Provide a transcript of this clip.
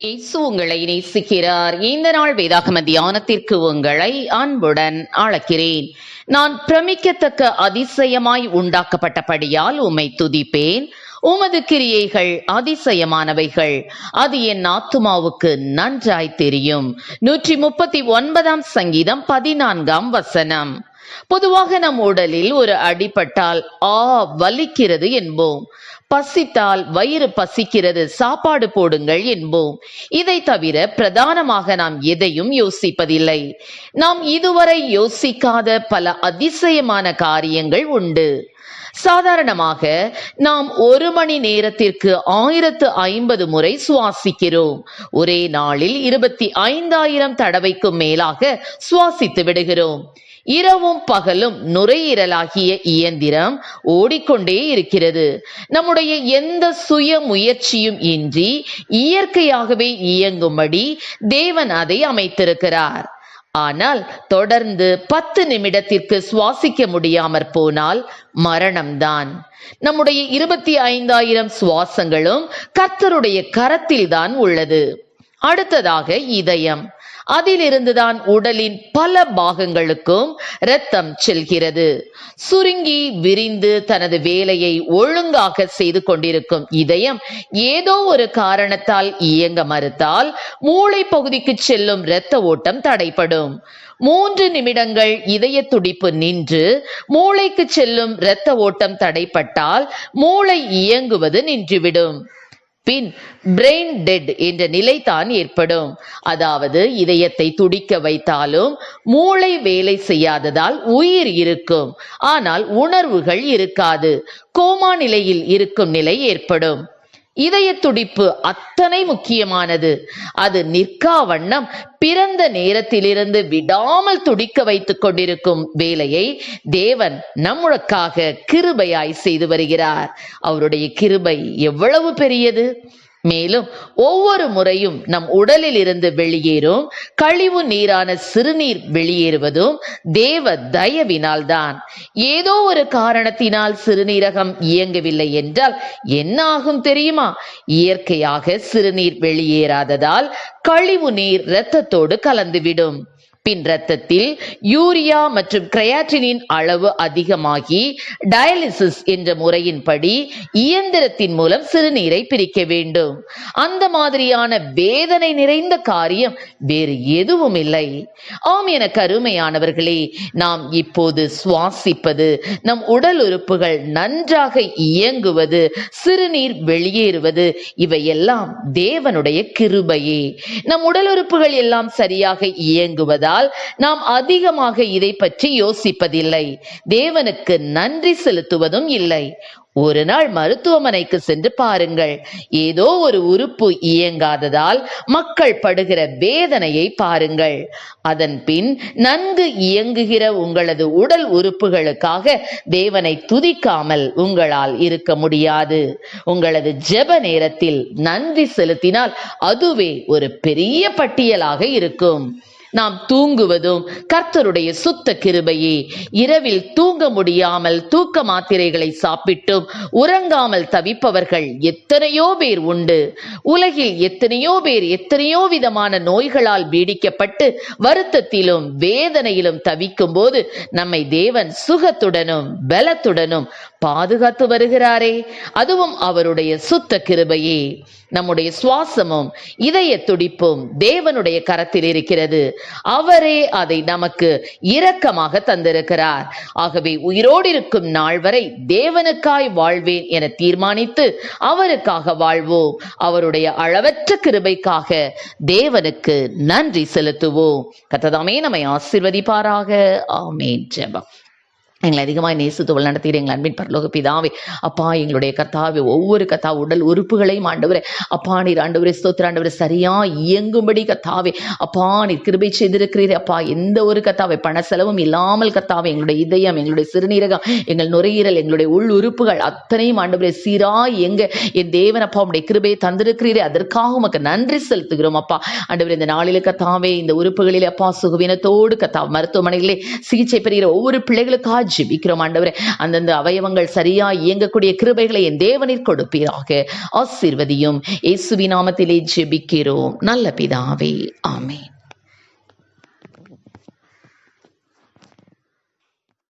இயேசு உங்களை நேசிக்கிறார். இந்த நாள் வேதாகம தியானத்திற்கு உங்களை அன்புடன் அழைக்கிறேன். நான் பிரமிக்கத்தக்க அதிசயமாய் உண்டாக்கப்பட்டபடியால் உம்மை துதிப்பேன். உமது கிரியைகள் அதிசயமானவைகள், அது என் ஆத்துமாவுக்கு நன்றாய் தெரியும். 139 சங்கீதம் 14 வசனம். பொதுவாக நம் உடலில் ஒரு அடிபட்டால் வலிக்கிறது என்போம். பசித்தால் வயிறு பசிக்கிறது, சாப்பாடு போடுங்கள் என்போம். இதை தவிர பிரதானமாக நாம் எதையும் யோசிப்பதில்லை. நாம் இதுவரை யோசிக்காத பல அதிசயமான காரியங்கள் உண்டு. சாதாரணமாக நாம் 1 மணி நேரத்திற்கு 1050 முறை சுவாசிக்கிறோம். ஒரே நாளில் 25,000 தடவைக்கும் மேலாக சுவாசித்து விடுகிறோம். இரவும் பகலும் நுரையீரலாகிய இயந்திரம் ஓடிக்கொண்டே இருக்கிறது. நம்முடைய எந்த சுய முயற்சியும் இன்றி இயற்கையாகவே இயங்கும்படி தேவன் அதை அமைத்திருக்கிறார். ஆனால் தொடர்ந்து 10 நிமிடத்திற்கு சுவாசிக்க முடியாமற் போனால் மரணம்தான். நம்முடைய 25,000 சுவாசங்களும் கர்த்தருடைய கரத்தில்தான் உள்ளது. அடுத்ததாக இதயம். அதிலிருந்துதான் உடலின் பல பாகங்களுக்கும் இரத்தம் செல்கிறது. சுருங்கி விரிந்து தனது வேலையை ஒழுங்காக செய்து கொண்டிருக்கும் இதயம் ஏதோ ஒரு காரணத்தால் இயங்க மறுத்தால் மூளை பகுதிக்கு செல்லும் இரத்த ஓட்டம் தடைப்படும். 3 நிமிடங்கள் இதய துடிப்பு நின்று மூளைக்கு செல்லும் இரத்த ஓட்டம் தடைப்பட்டால் மூளை இயங்குவது நின்றுவிடும். பின் பிரெயின் டெட் என்ற நிலைதான் ஏற்படும். அதாவது இதயத்தை துடிக்க வைத்தாலும் மூளை வேலை செய்யாததால் உயிர் இருக்கும், ஆனால் உணர்வுகள் இருக்காது. கோமா நிலையில் இருக்கும் நிலை ஏற்படும். இதய துடிப்பு அத்தனை முக்கியமானது. அது நிற்கா வண்ணம் பிறந்த நேரத்திலிருந்து விடாமல் துடிக்க வைத்துக் கொண்டிருக்கும் வேலையை தேவன் நம்முக்காக கிருபையாய் செய்து வருகிறார். அவருடைய கிருபை எவ்வளவு பெரியது! மேலும் ஒவ்வொரு முறையும் நம் உடலில் இருந்து வெளியேறும் கழிவு நீரான சிறுநீர் வெளியேறுவதும் தேவ தயவினால் தான். ஏதோ ஒரு காரணத்தினால் சிறுநீரகம் இயங்கவில்லை என்றால் என்ன ஆகும் தெரியுமா? இயற்கையாக சிறுநீர் வெளியேறாததால் கழிவு நீர் இரத்தத்தோடு கலந்துவிடும். பின் இரத்தத்தில் யூரியா மற்றும் கிரையாட்டினின் அளவு அதிகமாகி டயாலிசிஸ் என்ற முறையின்படி இயந்திரத்தின் மூலம் சிறுநீரை பிரிக்க வேண்டும். அந்த மாதிரியான வேதனை நிறைந்த காரியம் வேறு எதுவும் இல்லை. ஆம், என கருமையானவர்களே, நாம் இப்போது சுவாசிப்பது, நம் உடல் உறுப்புகள் நன்றாக இயங்குவது, சிறுநீர் வெளியேறுவது, இவையெல்லாம் தேவனுடைய கிருபையே. நம் உடல் உறுப்புகள் எல்லாம் சரியாக இயங்குவதால் நாம் அதிகமாக இதை பற்றி யோசிப்பதில்லை, தேவனுக்கு நன்றி செலுத்துவதும் இல்லை. ஒரு நாள் மருத்துவமனைக்கு சென்று பாருங்கள். ஏதோ ஒரு உறுப்பு இயங்காததால் மக்கள் படுகிற வேதனையை பாருங்கள். அதன் பின் நன்கு இயங்குகிற உங்களது உடல் உறுப்புகளுக்காக தேவனை துதிக்காமல் உங்களால் இருக்க முடியாது. உங்களது ஜெப நேரத்தில் நன்றி செலுத்தினால் அதுவே ஒரு பெரிய பட்டியலாக இருக்கும். நாம் தூங்குவதும் கர்த்தருடைய சுத்த கிருபையே. இரவில் தூங்க முடியாமல் தூக்க மாத்திரைகளை சாப்பிட்டும் உறங்காமல் தவிப்பவர்கள் எத்தனையோ பேர் உண்டு. உலகில் எத்தனையோ பேர் எத்தனையோ விதமான நோய்களால் பீடிக்கப்பட்டு வருத்தத்திலும் வேதனையிலும் தவிக்கும் போது நம்மை தேவன் சுகத்துடனும் பலத்துடனும் பாதுகாத்து வருகிறாரே, அதுவும் அவருடைய சுத்த கிருபையே. நம்முடைய சுவாசமும் இதய துடிப்பும் தேவனுடைய கரத்தில் இருக்கிறது. அவரே அதை நமக்கு இரக்கமாக தந்திருக்கிறார். ஆகவே உயிரோடு இருக்கும் நாள் வரை தேவனுக்காய் வாழ்வேன் என தீர்மானித்து அவருக்காக வாழ்வோம். அவருடைய அளவற்ற கிருபைக்காக தேவனுக்கு நன்றி செலுத்துவோம். கர்த்தர் நம்மை ஆசீர்வதிப்பாராக. ஆமென். ஜெபம். எங்களை அதிகமாக நேசித்து நடத்திட எங்கள் அன்பின் பரலோக பிதாவே, அப்பா, எங்களுடைய கர்த்தாவே, ஒவ்வொரு உடல் உறுப்புகளையும் ஆண்டவரே, அப்பா நீர் ஆண்டவரே ஸ்தோத்திர ஆண்டவரே சரியா இயங்கும்படி கர்த்தாவே, அப்பா நீர் கிருபை செய்திருக்கிறீர். அப்பா, எந்த ஒரு கர்த்தாவே பண செலவும் இல்லாமல் கர்த்தாவே எங்களுடைய இதயம், எங்களுடைய சிறுநீரகம், எங்கள் நுரையீரல், எங்களுடைய உள் உறுப்புகள் அத்தனையும் ஆண்டவரே சீராய் எங்க என் தேவன் அப்பா உடைய கிருபையை தந்திருக்கிறீரே, அதற்காக உமக்கு நன்றி செலுத்துகிறோம். அப்பா ஆண்டவரே, இந்த நாளிலே கர்த்தாவே இந்த உறுப்புகளிலே அப்பா சுகவீனத்தோடு கர்த்தாவே மருத்துவமனைகளிலே சிகிச்சை பெறுகிற ஒவ்வொரு பிள்ளைகளுக்காக ஜெபிக்கிறோம் ஆண்டவரே. அந்தந்த அவயவங்கள் சரியா இயங்கக்கூடிய கிருபைகளை என் தேவனில் கொடுப்பீராக. ஆசீர்வதியும். இயேசுவின் நாமத்திலே ஜெபிக்கிறோம் நல்ல பிதாவே. ஆமென்.